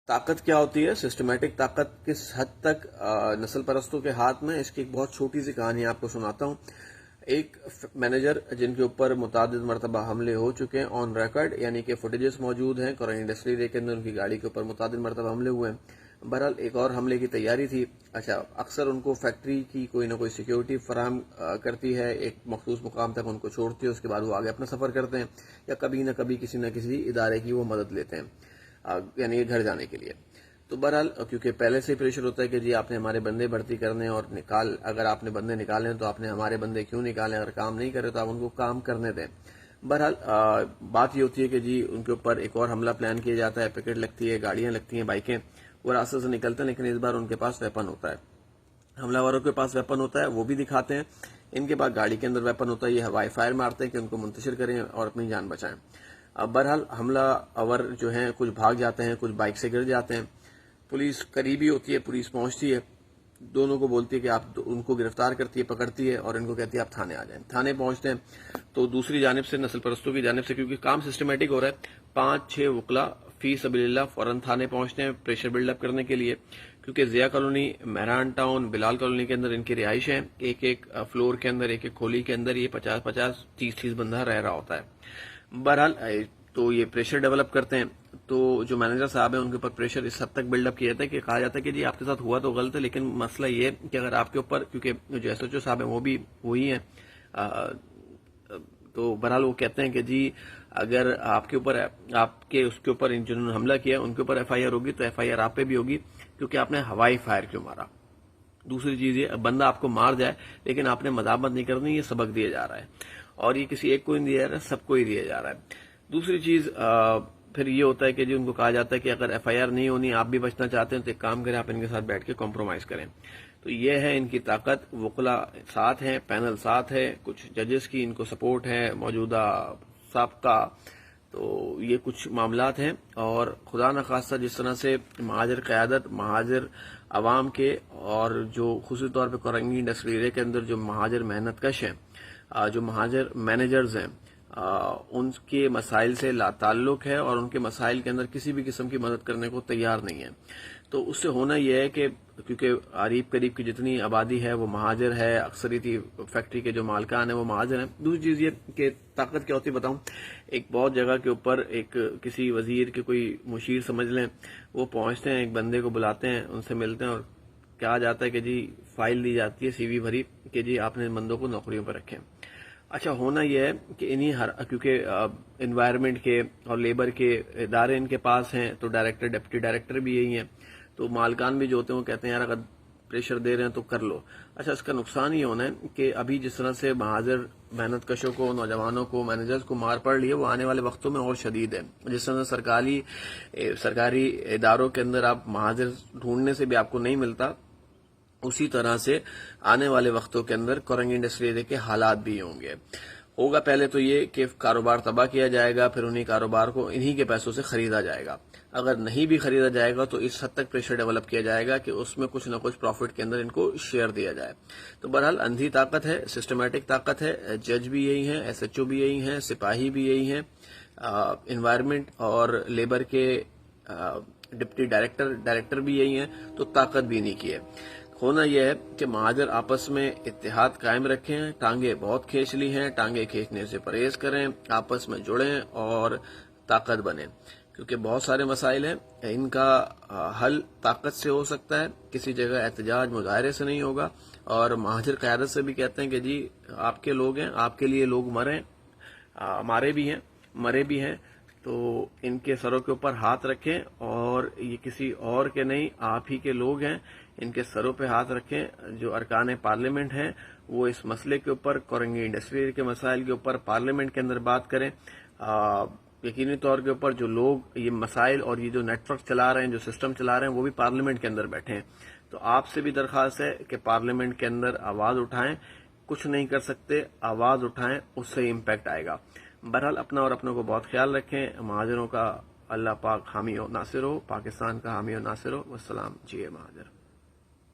طاقت کیا ہوتی ہے، سسٹمیٹک طاقت کس حد تک نسل پرستوں کے ہاتھ میں، اس کی ایک بہت چھوٹی سی کہانی آپ کو سناتا ہوں. ایک مینیجر جن کے اوپر متعدد مرتبہ حملے ہو چکے ہیں آن ریکارڈ، یعنی کہ فوٹیجز موجود ہیں، قرآن انڈسٹری ایریا کے اندر ان کی گاڑی کے اوپر متعدد مرتبہ حملے ہوئے ہیں. بہرحال ایک اور حملے کی تیاری تھی. اچھا، اکثر ان کو فیکٹری کی کوئی نہ کوئی سیکیورٹی فراہم کرتی ہے، ایک مخصوص مقام تک ان کو چھوڑتی ہے، اس کے بعد وہ آگے اپنا سفر کرتے ہیں، یا کبھی نہ کبھی کسی نہ کسی ادارے کی وہ مدد لیتے ہیں، یعنی گھر جانے کے لیے. تو بہرحال کیونکہ پہلے سے پریشر ہوتا ہے کہ جی آپ نے ہمارے بندے بھرتی کرنے اور اگر آپ نے بندے نکالے تو آپ نے ہمارے بندے کیوں نکالے، اگر کام نہیں کرے تو آپ ان کو کام کرنے دیں. بہرحال بات یہ ہوتی ہے کہ جی ان کے اوپر ایک اور حملہ پلان کیا جاتا ہے، پکٹ لگتی ہے، گاڑیاں لگتی ہیں، بائکیں، وہ راستے سے نکلتے ہیں، لیکن اس بار ان کے پاس ویپن ہوتا ہے. حملہ والوں کے پاس ویپن ہوتا ہے، وہ بھی دکھاتے ہیں. ان کے پاس گاڑی کے اندر ویپن ہوتا ہے، یہ ہوائی فائر مارتے ہیں کہ ان کو منتشر کریں اور اپنی جان بچائیں. اب بہرحال حملہ آور جو ہیں کچھ بھاگ جاتے ہیں، کچھ بائک سے گر جاتے ہیں. پولیس قریبی ہوتی ہے، پولیس پہنچتی ہے، دونوں کو بولتی ہے کہ آپ ان کو گرفتار کرتی ہے، پکڑتی ہے اور ان کو کہتی ہے آپ تھانے آ جائیں. تھانے پہنچتے ہیں تو دوسری جانب سے نسل پرستوں کی جانب سے، کیونکہ کام سسٹمیٹک ہو رہا ہے، 5-6 وکلا فی سبیل اللہ فوراً تھانے پہنچتے ہیں پریشر بلڈ اپ کرنے کے لیے، کیونکہ ضیاء کالونی، مہران ٹاؤن، بلال کالونی کے اندر ان کی رہائش ہے. ایک فلور کے اندر، ایک کھولی کے اندر یہ 50-50 30 بندہ رہ رہا ہوتا ہے. بہرحال تو یہ پریشر ڈیولپ کرتے ہیں. تو جو مینیجر صاحب ہیں ان کے اوپر پریشر اس حد تک بلڈ اپ کیا جاتا ہے کہ کہا جاتا ہے کہ جی آپ کے ساتھ ہوا تو غلط ہے، لیکن مسئلہ یہ کہ اگر آپ کے اوپر، کیونکہ جو ایس ایچ او صاحب ہیں وہ بھی وہی ہیں، تو بہرحال وہ کہتے ہیں کہ جی اگر آپ کے اوپر، آپ کے اس کے اوپر جنہوں نے حملہ کیا ان کے اوپر ایف آئی آر ہوگی تو ایف آئی آر آپ پہ بھی ہوگی، کیونکہ آپ نے ہوائی فائر کیوں مارا. دوسری چیز یہ، بندہ آپ کو مار جائے لیکن آپ نے مذمت نہیں کرنی، یہ سبق دیا جا رہا ہے، اور یہ کسی ایک کو نہیں دیا جا رہا ہے، سب کو ہی دیا جا رہا ہے. دوسری چیز پھر یہ ہوتا ہے کہ جی ان کو کہا جاتا ہے کہ اگر ایف آئی آر نہیں ہونی، آپ بھی بچنا چاہتے ہیں تو ایک کام کریں، آپ ان کے ساتھ بیٹھ کے کمپرومائز کریں. تو یہ ہے ان کی طاقت. وکلا ساتھ ہیں، پینل ساتھ ہے، کچھ ججز کی ان کو سپورٹ ہے، موجودہ سابقہ. تو یہ کچھ معاملات ہیں، اور خدا نخواستہ جس طرح سے مہاجر قیادت، مہاجر عوام کے، اور جو خصوصی طور پہ کورنگی انڈسٹری ایریا کے اندر جو مہاجر محنت کش ہیں، جو مہاجر مینیجرز ہیں، ان کے مسائل سے لا تعلق ہے اور ان کے مسائل کے اندر کسی بھی قسم کی مدد کرنے کو تیار نہیں ہے. تو اس سے ہونا یہ ہے کہ کیونکہ قریب قریب کی جتنی آبادی ہے وہ مہاجر ہے، اکثریتی فیکٹری کے جو مالکان ہیں وہ مہاجر ہیں. دوسری چیز یہ کہ طاقت کیا ہوتی ہے بتاؤں، ایک بہت جگہ کے اوپر ایک کسی وزیر کے کوئی مشیر سمجھ لیں، وہ پہنچتے ہیں، ایک بندے کو بلاتے ہیں، ان سے ملتے ہیں، اور کہا جاتا ہے کہ جی فائل دی جاتی ہے، سی وی بھری کہ جی آپ نے ان بندوں کو نوکریوں پر رکھیں. اچھا، ہونا یہ ہے کہ کیونکہ انوائرمنٹ کے اور لیبر کے ادارے ان کے پاس ہیں، تو ڈائریکٹر، ڈپٹی ڈائریکٹر بھی یہی ہیں، تو مالکان بھی جو ہوتے ہیں وہ کہتے ہیں یار اگر پریشر دے رہے ہیں تو کر لو. اچھا، اس کا نقصان یہ ہونا ہے کہ ابھی جس طرح سے مہاجر محنت کشوں کو، نوجوانوں کو، مینیجرز کو مار پڑ رہی ہے، وہ آنے والے وقتوں میں اور شدید ہے. جس طرح سے سرکاری اداروں کے اندر آپ مہاجر ڈھونڈنے سے بھی آپ کو نہیں ملتا، اسی طرح سے آنے والے وقتوں کے اندر کورنگی انڈسٹری ایریا کے حالات بھی ہوں گے. ہوگا پہلے تو یہ کہ کاروبار تباہ کیا جائے گا، پھر انہی کاروبار کو انہی کے پیسوں سے خریدا جائے گا. اگر نہیں بھی خریدا جائے گا تو اس حد تک پریشر ڈیولپ کیا جائے گا کہ اس میں کچھ نہ کچھ پروفٹ کے اندر ان کو شیئر دیا جائے. تو بہرحال اندھی طاقت ہے، سسٹمیٹک طاقت ہے. جج بھی یہی ہیں، ایس ایچ او بھی یہی ہیں، سپاہی بھی یہی ہیں، انوائرمنٹ اور لیبر کے ڈپٹی ڈائریکٹر بھی یہی ہیں. تو طاقت بھی نہیں کی ہے. ہونا یہ ہے کہ مہاجر آپس میں اتحاد قائم رکھیں. ٹانگیں بہت کھینچ لی ہیں، ٹانگیں کھینچنے سے پرہیز کریں، آپس میں جڑیں اور طاقت بنیں، کیونکہ بہت سارے مسائل ہیں، ان کا حل طاقت سے ہو سکتا ہے، کسی جگہ احتجاج مظاہرے سے نہیں ہوگا. اور مہاجر قیادت سے بھی کہتے ہیں کہ جی آپ کے لوگ ہیں، آپ کے لیے لوگ مریں، ہمارے بھی ہیں، مرے بھی ہیں، تو ان کے سروں کے اوپر ہاتھ رکھیں، اور یہ کسی اور کے نہیں، آپ ہی کے لوگ ہیں، ان کے سروں پہ ہاتھ رکھیں. جو ارکان پارلیمنٹ ہیں وہ اس مسئلے کے اوپر، کورنگی انڈسٹری کے مسائل کے اوپر پارلیمنٹ کے اندر بات کریں. یقینی طور کے اوپر جو لوگ یہ مسائل اور یہ جو نیٹ ورک چلا رہے ہیں، جو سسٹم چلا رہے ہیں، وہ بھی پارلیمنٹ کے اندر بیٹھے ہیں. تو آپ سے بھی درخواست ہے کہ پارلیمنٹ کے اندر آواز اٹھائیں. کچھ نہیں کر سکتے، آواز اٹھائیں، اس سے امپیکٹ آئے گا. بہرحال اپنا اور اپنوں کو بہت خیال رکھیں. مہاجروں کا اللہ پاک حامی و ناصر ہو، پاکستان کا حامی و ناصر ہو. والسلام. جی مہاجر.